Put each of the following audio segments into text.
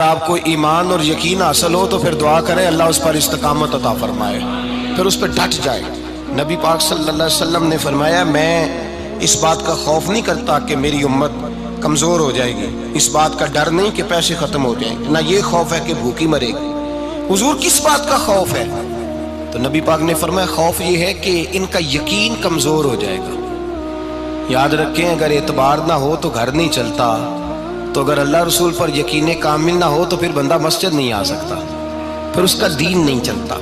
آپ کو ایمان اور یقین حاصل ہو تو پھر دعا کریں اللہ اس پر استقامت عطا فرمائے، پھر اس پہ ڈٹ جائے۔ نبی پاک صلی اللہ علیہ وسلم نے فرمایا میں اس بات کا خوف نہیں کرتا کہ میری امت کمزور ہو جائے گی، اس بات کا ڈر نہیں کہ پیسے ختم ہو جائیں گے، نہ یہ خوف ہے کہ بھوکی مرے گی۔ حضور کس بات کا خوف ہے؟ تو نبی پاک نے فرمایا خوف یہ ہے کہ ان کا یقین کمزور ہو جائے گا۔ یاد رکھیں اگر اعتبار نہ ہو تو گھر نہیں چلتا، تو اگر اللہ رسول پر یقین کامل نہ ہو تو پھر بندہ مسجد نہیں آ سکتا، پھر اس کا دین نہیں چلتا،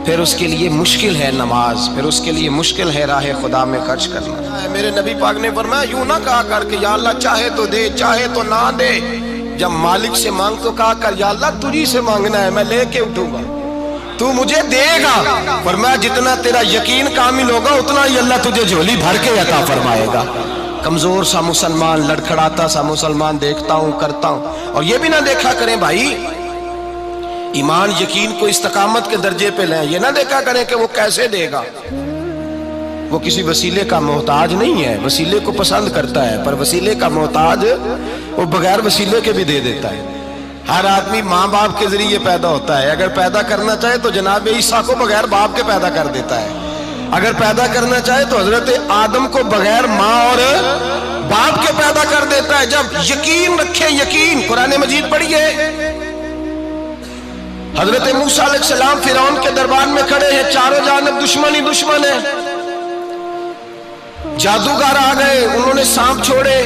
پھر اس کے لیے مشکل ہے نماز، پھر اس کے لیے مشکل ہے راہ خدا میں خرچ کرنا۔ میرے نبی پاک نے فرمایا یوں نہ کہا کر کہ یا اللہ چاہے تو دے چاہے تو نہ دے، جب مالک سے مانگ تو کہا کر یا اللہ تجھی سے مانگنا ہے، میں لے کے اٹھوں گا، تو مجھے دے گا۔ فرمایا جتنا تیرا یقین کامل ہوگا اتنا ہی اللہ تجھے جھولی بھر کے عطا فرمائے گا۔ کمزور سا مسلمان، لڑکھڑاتا سا مسلمان دیکھتا ہوں کرتا ہوں، اور یہ بھی نہ دیکھا کریں بھائی ایمان یقین کو استقامت کے درجے پہ لیں، یہ نہ دیکھا کریں کہ وہ کیسے دے گا، وہ کسی وسیلے کا محتاج نہیں ہے، وسیلے کو پسند کرتا ہے، پر وسیلے کا محتاج وہ بغیر وسیلے کے بھی دے دیتا ہے۔ ہر آدمی ماں باپ کے ذریعے پیدا ہوتا ہے، اگر پیدا کرنا چاہے تو جناب عیسیٰ کو بغیر باپ کے پیدا کر دیتا ہے، اگر پیدا کرنا چاہے تو حضرت آدم کو بغیر ماں اور باپ کے پیدا کر دیتا ہے۔ جب یقین رکھیں، یقین قرآن مجید پڑھیے، حضرت موسیٰ علیہ السلام فرعون کے دربار میں کھڑے ہیں، چاروں جانب دشمن ہی دشمن ہے، جادوگر آ گئے، انہوں نے سانپ چھوڑے،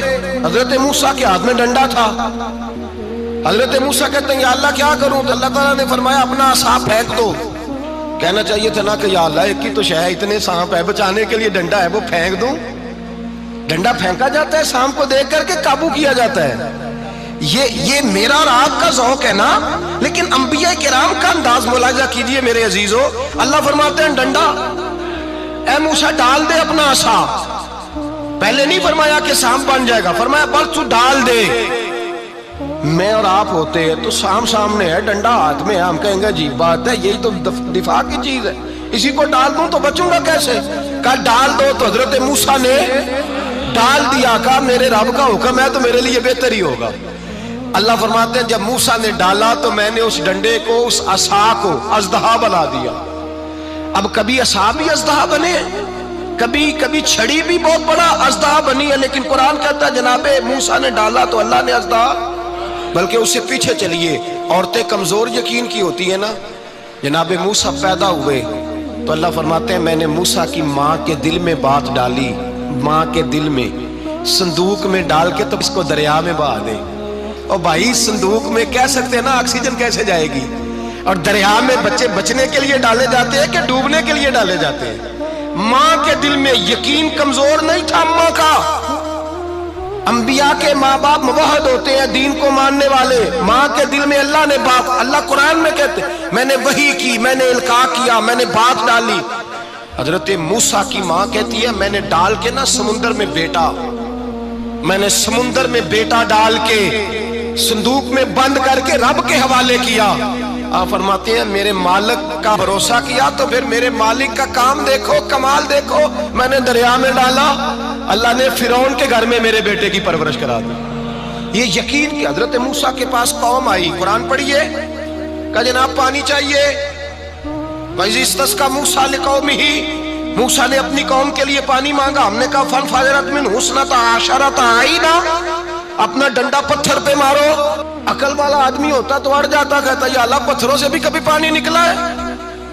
حضرت موسیٰ کے ہاتھ میں ڈنڈا تھا۔ حضرت موسیٰ کہتے ہیں یا اللہ کیا کروں؟ تو اللہ تعالیٰ نے فرمایا اپنا عصا پھینک دو۔ کہنا چاہیے تھا نا کہ یا اللہ ایک ہی تو شے ہے، اتنے سانپ ہے، بچانے کے لیے ڈنڈا ہے وہ پھینک دوں؟ ڈنڈا پھینکا جاتا ہے، سانپ کو دیکھ کر کے قابو کیا جاتا ہے۔ یہ میرا اور آپ کا ذوق ہے نا، لیکن انبیاء کرام کا انداز ملاحظہ کیجئے میرے عزیزو۔ اللہ فرماتے ہیں ڈنڈا، اے موسیٰ ڈال دے اپنا عصا۔ پہلے نہیں فرمایا کہ سانپ بن جائے گا، فرمایا بس تو ڈال دے۔ میں اور آپ ہوتے ہیں تو سام سامنے ہے، ڈنڈا ہاتھ میں ہے، ہم کہیں گے عجیب بات ہے، یہی تو دفاع کی چیز ہے، اسی کو ڈال دوں تو بچوں گا کیسے؟ کہا ڈال دو، تو حضرت موسیٰ نے ڈال دیا، کہا میرے رب کا حکم ہے تو میرے لیے بہتر ہی ہوگا۔ اللہ فرماتے ہیں جب موسیٰ نے ڈالا تو میں نے اس ڈنڈے کو، اس عصا کو اژدہا بنا دیا۔ اب کبھی عصا بھی اژدہا بنے، کبھی چھڑی بھی بہت بڑا اژدہا بنی ہے، لیکن قرآن کہتا ہے جناب موسیٰ نے ڈالا تو اللہ نے اژدہا، بلکہ اس سے پیچھے چلیے، عورتیں کمزور یقین کی ہوتی ہیں نا۔ جناب موسیٰ پیدا ہوئے تو اللہ فرماتے ہیں میں نے موسیٰ کی ماں کے دل میں بات ڈالی، ماں کے دل میں، صندوق میں ڈال کے تو اس کو دریا میں بہا دے۔ اور بھائی صندوق میں کہہ سکتے ہیں نا آکسیجن کیسے جائے گی، اور دریا میں بچے بچنے کے لیے ڈالے جاتے ہیں کہ ڈوبنے کے لیے ڈالے جاتے ہیں؟ ماں کے دل میں یقین کمزور نہیں تھا ماں کا۔ انبیاء کے ماں باپ موحد ہوتے ہیں، دین کو ماننے والے، ماں کے دل میں اللہ نے بات، اللہ قرآن میں کہتے میں نے وحی کی، میں نے القاء کیا، میں نے بات ڈالی۔ حضرت موسیٰ کی ماں کہتی ہے میں نے ڈال کے نا سمندر میں بیٹا، میں نے سمندر میں بیٹا ڈال کے صندوق میں بند کر کے رب کے حوالے کیا۔ آپ فرماتے ہیں میرے مالک کا بھروسہ کیا تو پھر میرے مالک کا کام دیکھو، کمال دیکھو، میں نے دریا میں ڈالا، اللہ نے فرعون کے گھر میں میرے بیٹے کی پرورش کرا دی۔ یہ یقین کہ حضرت موسیٰ کے پاس قوم آئی، قرآن پڑھیے، کہا جناب پانی چاہیے، وَإِذِ اسْتَسْقَىٰ مُوسَىٰ لِقَوْمِهِ، موسیٰ نے اپنی قوم کے لیے پانی مانگا، ہم نے کہا فَانْفَجَرَتْ مِنْهُ اثْنَتَا عَشَرَةَ عَيْنًا، اپنا ڈنڈا پتھر پہ مارو۔ عقل والا آدمی ہوتا تو اڑ جاتا، کہتا یا اللہ پتھروں سے بھی کبھی پانی نکلا ہے؟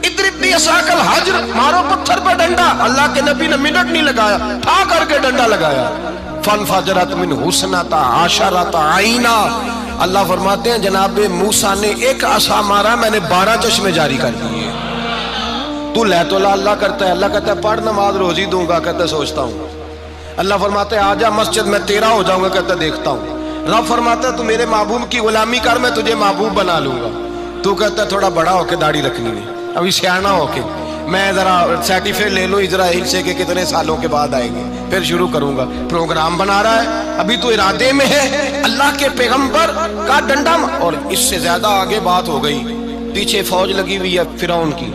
اضرب بعصاک الحجر، مارو پتھر پہ ڈنڈا۔ اللہ کے نبی نے منٹ نہیں لگایا، ٹھا کر کے ڈنڈا لگایا، فانفجرت منہ اثنتا عشرۃ عینا۔ اللہ فرماتے ہیں جناب موسیٰ نے ایک عصا مارا، میں نے 12 چشمے جاری کر دیے۔ تو لے تو اللہ کرتا ہے، اللہ کہتا ہے پڑھ نماز روزی دوں گا، کہتا ہے سوچتا ہوں۔ اللہ فرماتا ہے آجا مسجد میں تیرا ہو جاؤں گا، کہتا ہے دیکھتا ہوں۔ رب فرماتا ہے تو میرے محبوب کی غلامی کر، میں تجھے محبوب بنا لوں گا۔ تو کہتا ہے تھوڑا بڑا ہو کے داڑھی رکھنی ہے، ابھی سیانا ہو کے، میں ذرا سرٹیفکیٹ لے لوں اسرائیل سے کہ کتنے سالوں کے بعد آئیں گے، پھر شروع کروں گا۔ پروگرام بنا رہا ہے، ابھی تو ارادے میں ہے۔ اللہ کے پیغمبر کا ڈنڈا، اور اس سے زیادہ آگے بات ہو گئی، پیچھے فوج لگی ہوئی ہے فرعون کی،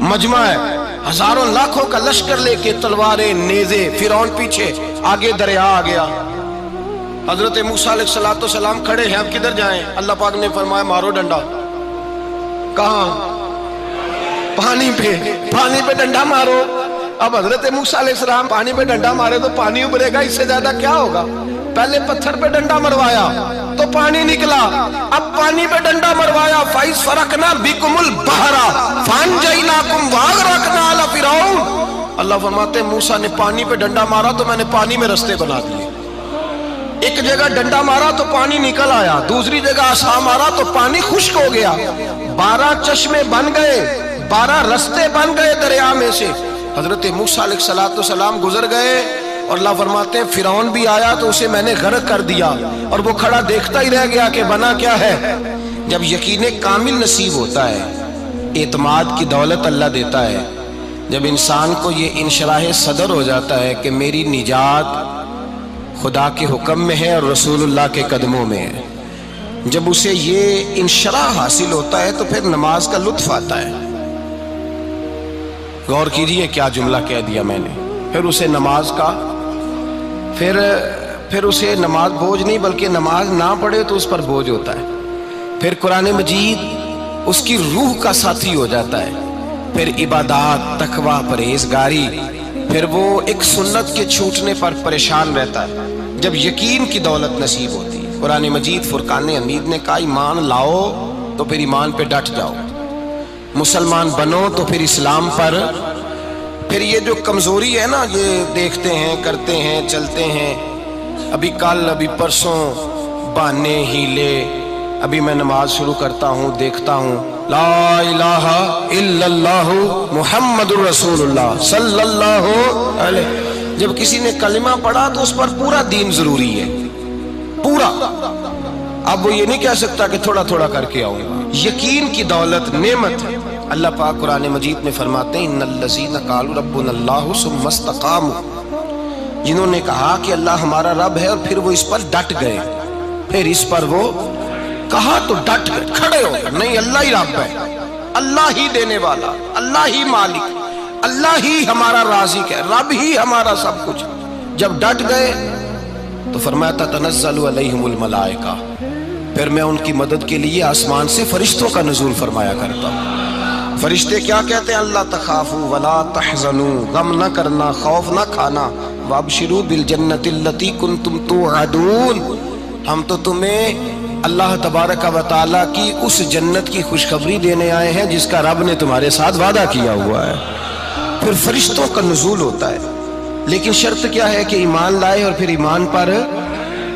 مجمع ہے، ہزاروں لاکھوں کا لشکر لے کے، تلواریں نیزے، فرعون پیچھے، آگے دریا آ گیا۔ حضرت موسیٰ علیہ السلام کھڑے ہیں، اب کدھر جائیں؟ اللہ پاک نے فرمایا مارو ڈنڈا۔ کہاں؟ پانی پہ ڈنڈا مارو۔ اب حضرت موسیٰ علیہ السلام پانی پہ ڈنڈا مارے تو پانی ابھرے گا، اس سے زیادہ کیا ہوگا؟ پہلے پتھر پہ ڈنڈا مروایا تو پانی نکلا، اب پانی پہ ڈنڈا مروایا فَإِذْ فَرَقْنَا بِكُمُ الْبَحْرَ فَأَنْجَيْنَاكُمْ وَأَغْرَقْنَا آلَ فِرْعَوْنَ۔ اللہ فرماتے ہیں موسیٰ نے پانی پہ ڈنڈا مارا تو میں نے پانی میں رستے بنا دیے۔ ایک جگہ ڈنڈا مارا تو پانی نکل آیا، دوسری جگہ عصا مارا تو پانی خشک ہو گیا، 12 چشمے بن گئے، 12 رستے بن گئے دریا میں سے۔ حضرت موسیٰ علیہ السلام گزر گئے اور اللہ فرماتے ہیں فرعون بھی آیا تو اسے میں نے غرق کر دیا، اور وہ کھڑا دیکھتا ہی رہ گیا کہ بنا کیا ہے۔ جب یقین کامل نصیب ہوتا ہے، اعتماد کی دولت اللہ دیتا ہے، جب انسان کو یہ انشراح صدر ہو جاتا ہے کہ میری نجات خدا کے حکم میں ہے اور رسول اللہ کے قدموں میں ہے، جب اسے یہ انشراح حاصل ہوتا ہے تو پھر نماز کا لطف آتا ہے۔ غور کیجئے کیا جملہ کہہ دیا میں نے۔ پھر اسے نماز کا پھر اسے نماز بوجھ نہیں، بلکہ نماز نہ پڑھے تو اس پر بوجھ ہوتا ہے۔ پھر قرآن مجید اس کی روح کا ساتھی ہو جاتا ہے، پھر عبادات، تقوی، پرہیزگاری، پھر وہ ایک سنت کے چھوٹنے پر پریشان رہتا ہے جب یقین کی دولت نصیب ہوتی ہے۔ قرآن مجید فرقان حمید نے کہا ایمان لاؤ تو پھر ایمان پہ ڈٹ جاؤ، مسلمان بنو تو پھر اسلام پر۔ پھر یہ جو کمزوری ہے نا، یہ دیکھتے ہیں، کرتے ہیں، چلتے ہیں، ابھی کل ابھی پرسوں بہانے ہیلے، ابھی میں نماز شروع کرتا ہوں دیکھتا ہوں لا الہ الا اللہ محمد الرسول اللہ صلی اللہ علیہ، جب کسی نے کلمہ پڑھا تو اس پر پورا دین ضروری ہے، پورا۔ اب وہ یہ نہیں کہہ سکتا کہ تھوڑا تھوڑا کر کے آؤں گا۔ یقین کی دولت نعمت ہے۔ اللہ پاک قرآن مجید میں فرماتے ہیں ان الذین قالوا ربنا اللہ ثم استقاموا، جنہوں نے کہا کہ اللہ ہمارا رب ہے اور پھر وہ اس پر ڈٹ گئے، پھر اس پر وہ کہا تو ڈٹ گئے، کھڑے ہو گئے، نہیں اللہ ہی رب ہے، اللہ ہی دینے والا، اللہ ہی مالک، اللہ ہی ہمارا رازق ہے، رب ہی ہمارا سب کچھ۔ جب ڈٹ گئے تو فرمایا تتنزل علیہم الملائکہ، پھر میں ان کی مدد کے لیے آسمان سے فرشتوں کا نزول فرمایا کرتا ہوں۔ فرشتے کیا کہتے ہیں؟ اللہ تخافوا ولا تحزنوا، غم نہ کرنا، خوف نہ کھانا، وابشروا بالجنۃ التی کنتم توعدون، ہم تو تمہیں اللہ تبارک و تعالیٰ کی اس جنت کی خوشخبری دینے آئے ہیں جس کا رب نے تمہارے ساتھ وعدہ کیا ہوا ہے۔ پھر فرشتوں کا نزول ہوتا ہے، لیکن شرط کیا ہے کہ ایمان لائے، اور پھر ایمان پر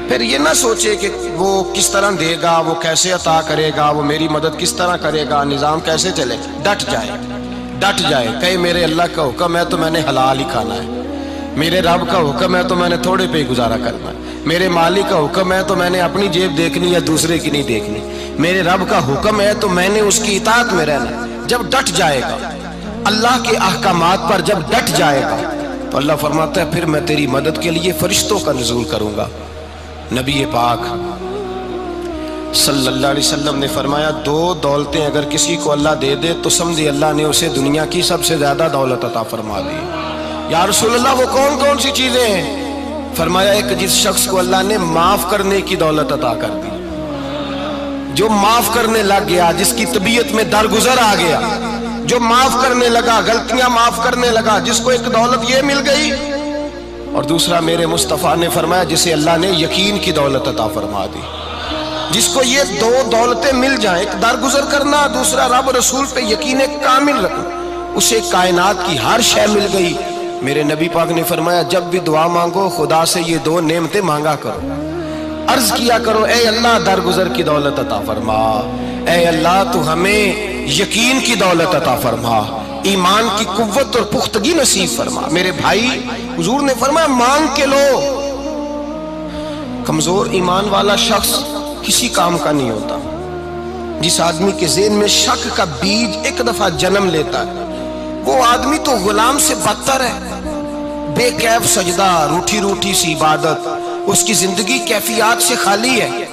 پھر یہ نہ سوچے کہ وہ کس طرح دے گا، وہ کیسے عطا کرے گا، وہ میری مدد کس طرح کرے گا، نظام کیسے چلے، ڈٹ جائے، کہے میرے اللہ کا حکم ہے تو میں نے حلال ہی کھانا ہے، میرے رب کا حکم ہے تو میں نے تھوڑے پہ ہی گزارا کرنا ہے، میرے مالک کا حکم ہے تو میں نے اپنی جیب دیکھنی یا دوسرے کی نہیں دیکھنی، میرے رب کا حکم ہے تو میں نے اس کی اطاعت میں رہنا۔ جب ڈٹ جائے گا اللہ کے احکامات پر، جب ڈٹ جائے گا تو اللہ فرماتا ہے پھر میں تیری مدد کے لیے فرشتوں کا نزول کروں گا۔ نبی پاک صلی اللہ علیہ وسلم نے فرمایا 2 دولتیں اگر کسی کو اللہ دے دے تو سمجھے اللہ نے اسے دنیا کی سب سے زیادہ دولت عطا فرما دی۔ یا رسول اللہ وہ کون کون سی چیزیں ہیں؟ فرمایا ایک جس شخص کو اللہ نے معاف کرنے کی دولت عطا کر دی، جو معاف کرنے لگ گیا، جس کی طبیعت میں درگزر آ گیا، جو معاف کرنے لگا، غلطیاں معاف کرنے لگا، جس کو ایک دولت یہ مل گئی۔ اور دوسرا میرے مصطفیٰ نے فرمایا جسے اللہ نے یقین کی دولت عطا فرما دی، جس کو یہ 2 دولتیں مل جائیں، ایک درگزر کرنا، دوسرا رب رسول پہ یقین کامل رکھنا، اسے کائنات کی ہر شے مل گئی۔ میرے نبی پاک نے فرمایا جب بھی دعا مانگو خدا سے یہ 2 نعمتیں مانگا کرو، عرض کیا کرو اے اللہ درگزر کی دولت عطا فرما، اے اللہ تو ہمیں یقین کی دولت عطا فرما، ایمان کی قوت اور پختگی نصیب فرما۔ میرے بھائی حضور نے فرمایا مانگ کے لو۔ کمزور ایمان والا شخص کسی کام کا نہیں ہوتا۔ جس آدمی کے ذہن میں شک کا بیج ایک دفعہ جنم لیتا ہے وہ آدمی تو غلام سے بدتر ہے، بے کیف سجدہ، روٹھی روٹھی سی عبادت، اس کی زندگی کیفیات سے خالی ہے۔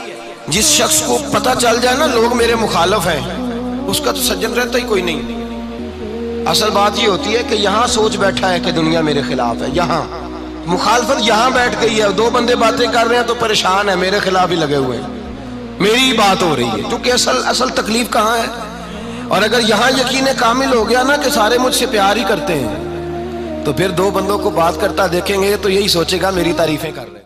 جس شخص کو پتہ چل جائے نا لوگ میرے مخالف ہیں، اس کا تو سجن رہتا ہی کوئی نہیں۔ اصل بات یہ ہوتی ہے کہ یہاں سوچ بیٹھا ہے کہ دنیا میرے خلاف ہے، یہاں مخالفت یہاں بیٹھ گئی ہے، دو بندے باتیں کر رہے ہیں تو پریشان ہے، میرے خلاف ہی لگے ہوئے ہیں، میری ہی بات ہو رہی ہے، کیونکہ اصل تکلیف کہاں ہے؟ اور اگر یہاں یقین کامل ہو گیا نا کہ سارے مجھ سے پیار ہی کرتے ہیں، تو پھر دو بندوں کو بات کرتا دیکھیں گے تو یہی سوچے گا میری تعریفیں کر رہے ہیں۔